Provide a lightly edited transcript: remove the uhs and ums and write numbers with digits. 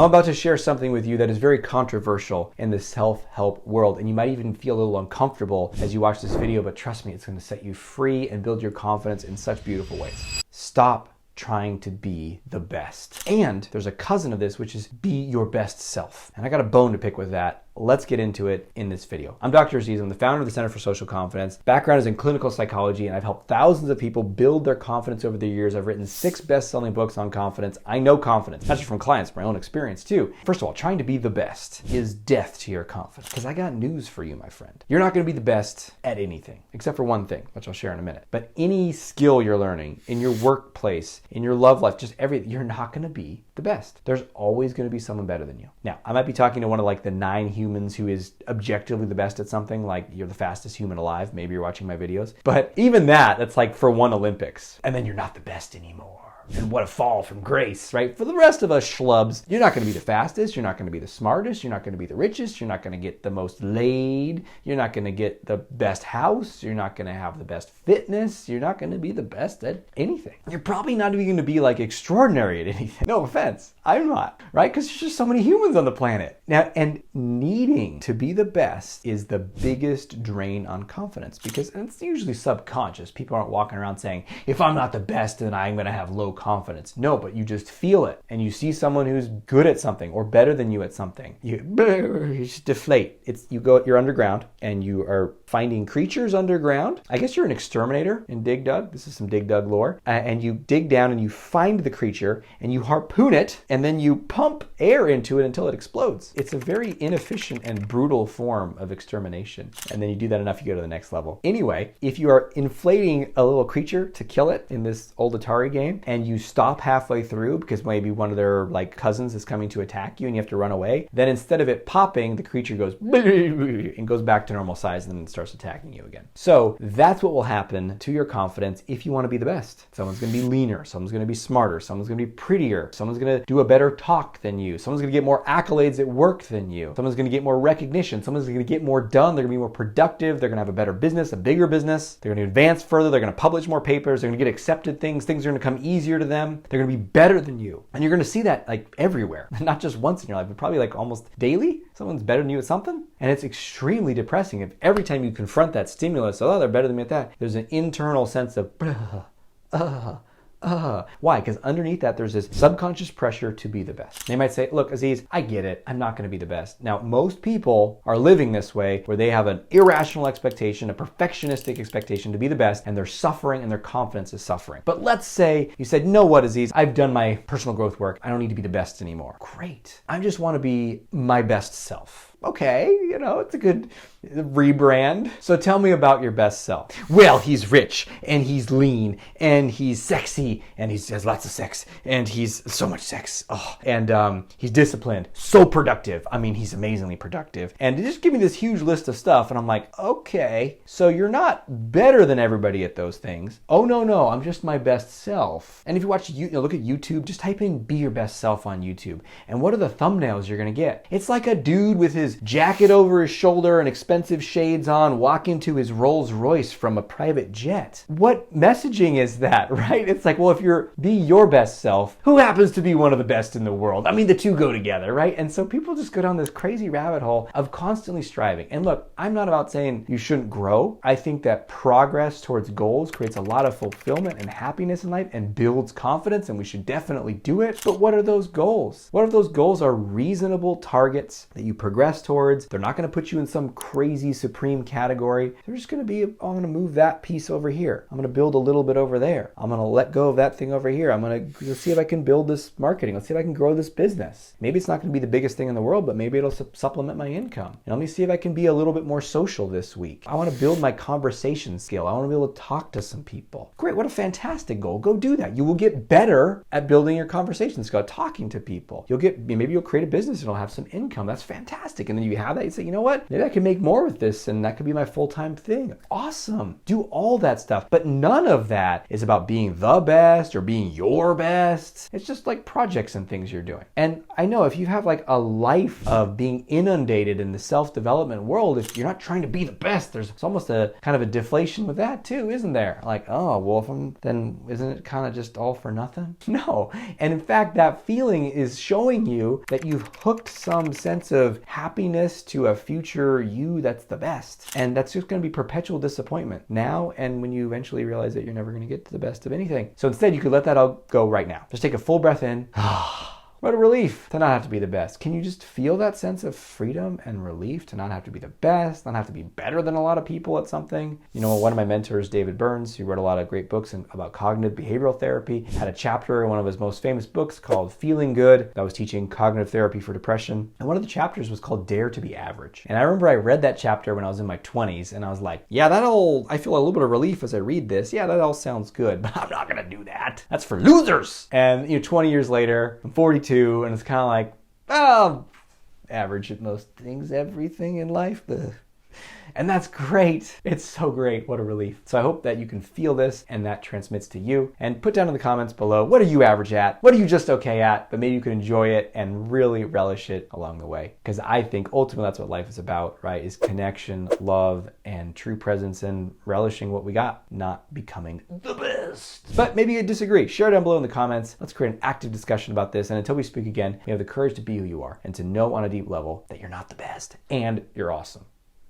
I'm about to share something with you that is very controversial in the self-help world, and you might even feel a little uncomfortable as you watch this video, but trust me, it's going to set you free and build your confidence in such beautiful ways. Stop trying to be the best. And there's a cousin of this, which is be your best self. And I got a bone to pick with that. Let's get into it in this video. I'm Dr. Aziz. I'm the founder of the Center for Social Confidence. Background is in clinical psychology, and I've helped thousands of people build their confidence over the years. I've written 6 best-selling books on confidence. I know confidence, not just from clients, my own experience too. First of all, trying to be the best is death to your confidence. Because I got news for you, my friend. You're not going to be the best at anything, except for one thing, which I'll share in a minute. But any skill you're learning in your workplace, in your love life, just everything, you're not going to be the best. There's always going to be someone better than you. Now, I might be talking to one of like the 9 humans who is objectively the best at something, like you're the fastest human alive. Maybe you're watching my videos. But even that's like for one Olympics. And then you're not the best anymore. And what a fall from grace, right? For the rest of us schlubs, you're not going to be the fastest. You're not going to be the smartest. You're not going to be the richest. You're not going to get the most laid. You're not going to get the best house. You're not going to have the best fitness. You're not going to be the best at anything. You're probably not even going to be like extraordinary at anything. No offense. I'm not, right? Because there's just so many humans on the planet. Now, and needing to be the best is the biggest drain on confidence because and it's usually subconscious. People aren't walking around saying, if I'm not the best, then I'm going to have low confidence. No, but you just feel it. And you see someone who's good at something or better than you at something. You just deflate. You're underground and you are finding creatures underground. I guess you're an exterminator in Dig Dug. This is some Dig Dug lore. And you dig down and you find the creature and you harpoon it and then you pump air into it until it explodes. It's a very inefficient and brutal form of extermination. And then you do that enough, you go to the next level. Anyway, if you are inflating a little creature to kill it in this old Atari game and you stop halfway through because maybe one of their like cousins is coming to attack you and you have to run away, then instead of it popping, the creature goes and goes back to normal size and then starts attacking you again. So that's what will happen to your confidence if you want to be the best. Someone's going to be leaner, someone's going to be smarter, someone's going to be prettier, someone's going to do a better talk than you, someone's going to get more accolades at work than you, someone's going to get more recognition, someone's going to get more done, they're going to be more productive, they're going to have a better business, a bigger business, they're going to advance further, they're going to publish more papers, they're going to get accepted things are going to come easier to them, they're going to be better than you. And you're going to see that like everywhere, not just once in your life, but probably like almost daily. Someone's better than you at something. And it's extremely depressing if every time you confront that stimulus, oh, they're better than me at that, there's an internal sense of, why? Because underneath that, there's this subconscious pressure to be the best. They might say, look, Aziz, I get it. I'm not going to be the best. Now, most people are living this way where they have an irrational expectation, a perfectionistic expectation to be the best, and they're suffering and their confidence is suffering. But let's say you said, you know what, Aziz, I've done my personal growth work. I don't need to be the best anymore. Great. I just want to be my best self. Okay, it's a good rebrand. So tell me about your best self. Well, he's rich and he's lean and he's sexy and he has lots of sex and he's so much sex. Oh, and he's disciplined, so productive. I mean, he's amazingly productive. And they just give me this huge list of stuff and I'm like, okay, so you're not better than everybody at those things. Oh, no, I'm just my best self. And if you watch, look at YouTube, just type in be your best self on YouTube. And what are the thumbnails you're going to get? It's like a dude with his jacket over his shoulder and expensive shades on, walking to his Rolls Royce from a private jet. What messaging is that, right? It's like, well, if be your best self, who happens to be one of the best in the world? I mean, the two go together, right? And so people just go down this crazy rabbit hole of constantly striving. And look, I'm not about saying you shouldn't grow. I think that progress towards goals creates a lot of fulfillment and happiness in life and builds confidence, and we should definitely do it. But what are those goals? What if those goals are reasonable targets that you progress towards? They're not going to put you in some crazy supreme category. They're just going to be, I'm going to move that piece over here. I'm going to build a little bit over there. I'm going to let go of that thing over here. I'm going to see if I can build this marketing. Let's see if I can grow this business. Maybe it's not going to be the biggest thing in the world, but maybe it'll supplement my income. And let me see if I can be a little bit more social this week. I want to build my conversation skill. I want to be able to talk to some people. Great. What a fantastic goal. Go do that. You will get better at building your conversation skill, talking to people. Maybe you'll create a business and it'll have some income. That's fantastic. And then you have that, you say, you know what? Maybe I can make more with this and that could be my full-time thing. Awesome. Do all that stuff. But none of that is about being the best or being your best. It's just like projects and things you're doing. And I know if you have like a life of being inundated in the self-development world, if you're not trying to be the best, there's almost a kind of a deflation with that too, isn't there? Like, oh, well, then isn't it kind of just all for nothing? No. And in fact, that feeling is showing you that you've hooked some sense of happiness to a future you that's the best. And that's just going to be perpetual disappointment now and when you eventually realize that you're never going to get to the best of anything. So instead, you could let that all go right now. Just take a full breath in. What a relief to not have to be the best. Can you just feel that sense of freedom and relief to not have to be the best, not have to be better than a lot of people at something? You know, one of my mentors, David Burns, who wrote a lot of great books about cognitive behavioral therapy, had a chapter in one of his most famous books called Feeling Good that was teaching cognitive therapy for depression. And one of the chapters was called Dare to be Average. And I remember I read that chapter when I was in my 20s and I was like, yeah, I feel a little bit of relief as I read this. Yeah, that all sounds good, but I'm not gonna do that. That's for losers. And 20 years later, I'm 42, and it's kind of like, oh, average at most things, everything in life. And that's great. It's so great. What a relief. So I hope that you can feel this and that transmits to you. And put down in the comments below, what are you average at? What are you just okay at? But maybe you can enjoy it and really relish it along the way. Because I think ultimately that's what life is about, right? Is connection, love, and true presence and relishing what we got, not becoming the best. But maybe you disagree. Share down below in the comments. Let's create an active discussion about this. And until we speak again, you have the courage to be who you are and to know on a deep level that you're not the best and you're awesome.